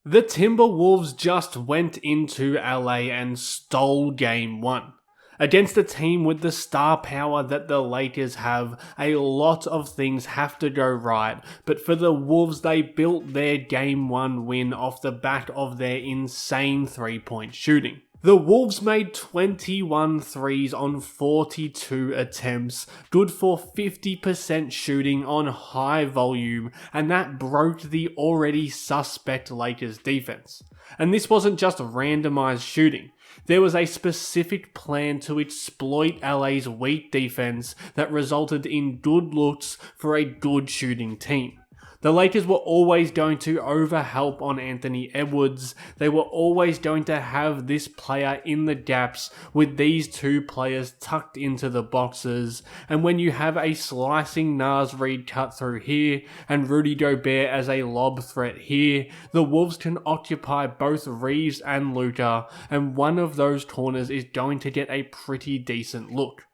The Timberwolves just went into LA and stole Game 1. Against a team with the star power that the Lakers have, a lot of things have to go right, but for the Wolves, they built their Game 1 win off the back of their insane three-point shooting. The Wolves made 21 threes on 42 attempts, good for 50% shooting on high volume, and that broke the already suspect Lakers defense. And this wasn't just randomized shooting. There was a specific plan to exploit LA's weak defense that resulted in good looks for a good shooting team. The Lakers were always going to overhelp on Anthony Edwards. They were always going to have this player in the gaps with these two players tucked into the boxes. And when you have a slicing Naz Reid cut through here and Rudy Gobert as a lob threat here, the Wolves can occupy both Reeves and Luka, and one of those corners is going to get a pretty decent look.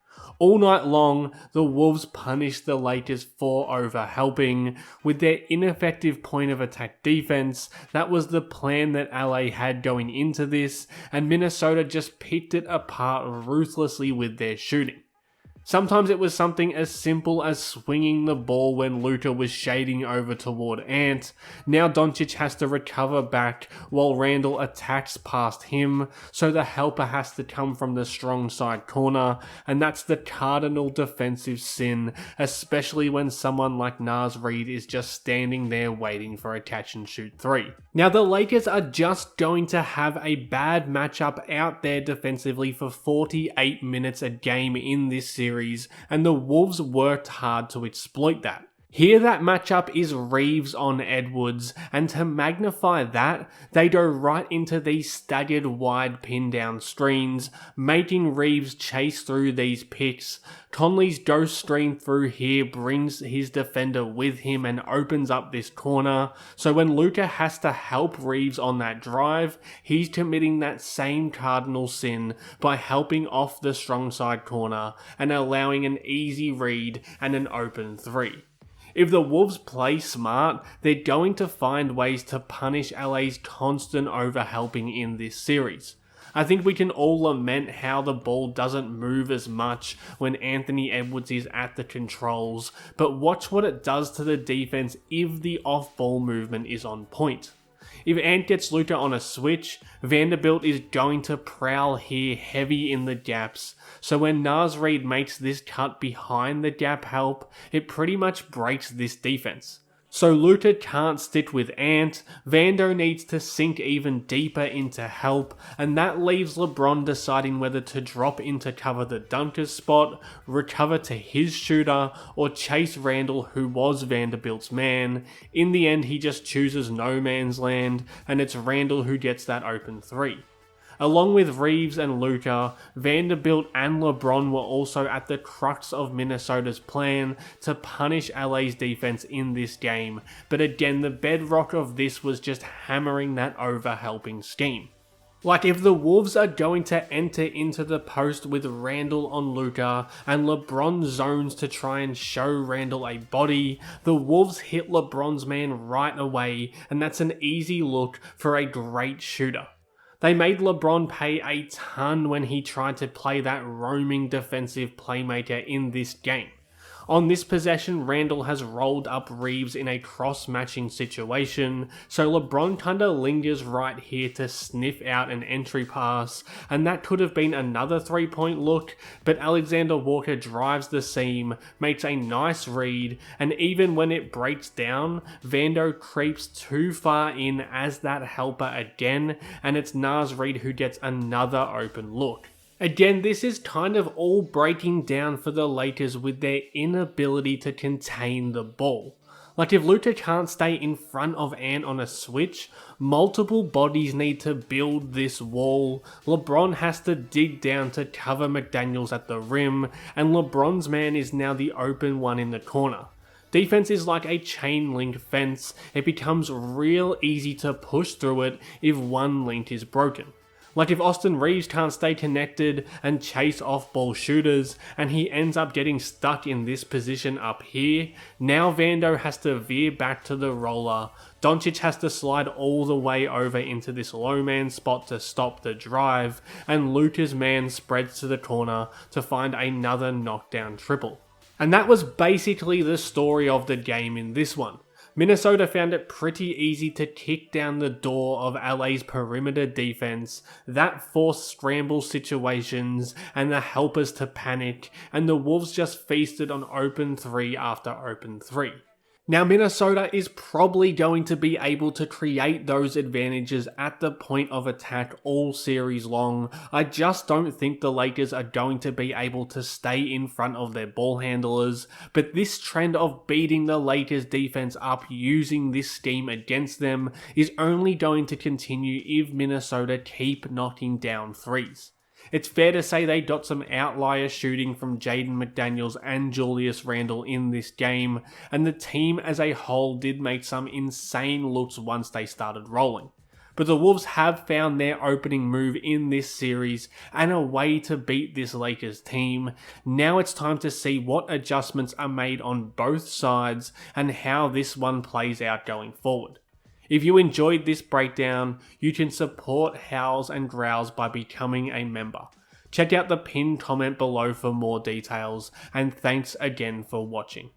All night long, the Wolves punished the Lakers for overhelping. With their ineffective point of attack defense, that was the plan that LA had going into this, and Minnesota just picked it apart ruthlessly with their shooting. Sometimes it was something as simple as swinging the ball when Luka was shading over toward Ant. Now Doncic has to recover back while Randle attacks past him, so the helper has to come from the strong side corner, and that's the cardinal defensive sin, especially when someone like Naz Reid is just standing there waiting for a catch and shoot three. Now the Lakers are just going to have a bad matchup out there defensively for 48 minutes a game in this series, and the Wolves worked hard to exploit that. Here that matchup is Reeves on Edwards, and to magnify that, they go right into these staggered wide pin down screens, making Reeves chase through these picks. Conley's ghost screen through here brings his defender with him and opens up this corner, so when Luka has to help Reeves on that drive, he's committing that same cardinal sin by helping off the strong side corner and allowing an easy read and an open three. If the Wolves play smart, they're going to find ways to punish LA's constant overhelping in this series. I think we can all lament how the ball doesn't move as much when Anthony Edwards is at the controls, but watch what it does to the defense if the off-ball movement is on point. If Ant gets Luka on a switch, Vanderbilt is going to prowl here heavy in the gaps, so when Naz Reid makes this cut behind the gap help, it pretty much breaks this defense. So Luka can't stick with Ant, Vando needs to sink even deeper into help, and that leaves LeBron deciding whether to drop in to cover the dunker spot, recover to his shooter, or chase Randle, who was Vanderbilt's man. In the end, he just chooses no man's land, and it's Randle who gets that open three. Along with Reeves and Luka, Vanderbilt and LeBron were also at the crux of Minnesota's plan to punish LA's defense in this game, but again the bedrock of this was just hammering that overhelping scheme. Like if the Wolves are going to enter into the post with Randle on Luka and LeBron zones to try and show Randle a body, the Wolves hit LeBron's man right away, and that's an easy look for a great shooter. They made LeBron pay a ton when he tried to play that roaming defensive playmaker in this game. On this possession, Randle has rolled up Reeves in a cross-matching situation, so LeBron kinda lingers right here to sniff out an entry pass, and that could have been another three-point look, but Alexander Walker drives the seam, makes a nice read, and even when it breaks down, Vando creeps too far in as that helper again, and it's Naz Reid who gets another open look. Again, this is kind of all breaking down for the Lakers with their inability to contain the ball. Like if Luka can't stay in front of Ant on a switch, multiple bodies need to build this wall. LeBron has to dig down to cover McDaniels at the rim, and LeBron's man is now the open one in the corner. Defense is like a chain link fence, it becomes real easy to push through it if one link is broken. Like if Austin Reeves can't stay connected and chase off ball shooters, and he ends up getting stuck in this position up here, now Vando has to veer back to the roller, Doncic has to slide all the way over into this low man spot to stop the drive, and Luka's man spreads to the corner to find another knockdown triple. And that was basically the story of the game in this one. Minnesota found it pretty easy to kick down the door of LA's perimeter defense, that forced scramble situations and the helpers to panic, and the Wolves just feasted on open 3 after open 3. Now Minnesota is probably going to be able to create those advantages at the point of attack all series long. I just don't think the Lakers are going to be able to stay in front of their ball handlers, but this trend of beating the Lakers defense up using this scheme against them is only going to continue if Minnesota keep knocking down threes. It's fair to say they got some outlier shooting from Jaden McDaniels and Julius Randle in this game, and the team as a whole did make some insane looks once they started rolling. But the Wolves have found their opening move in this series and a way to beat this Lakers team. Now it's time to see what adjustments are made on both sides and how this one plays out going forward. If you enjoyed this breakdown, you can support Howls and Growls by becoming a member. Check out the pinned comment below for more details, and thanks again for watching.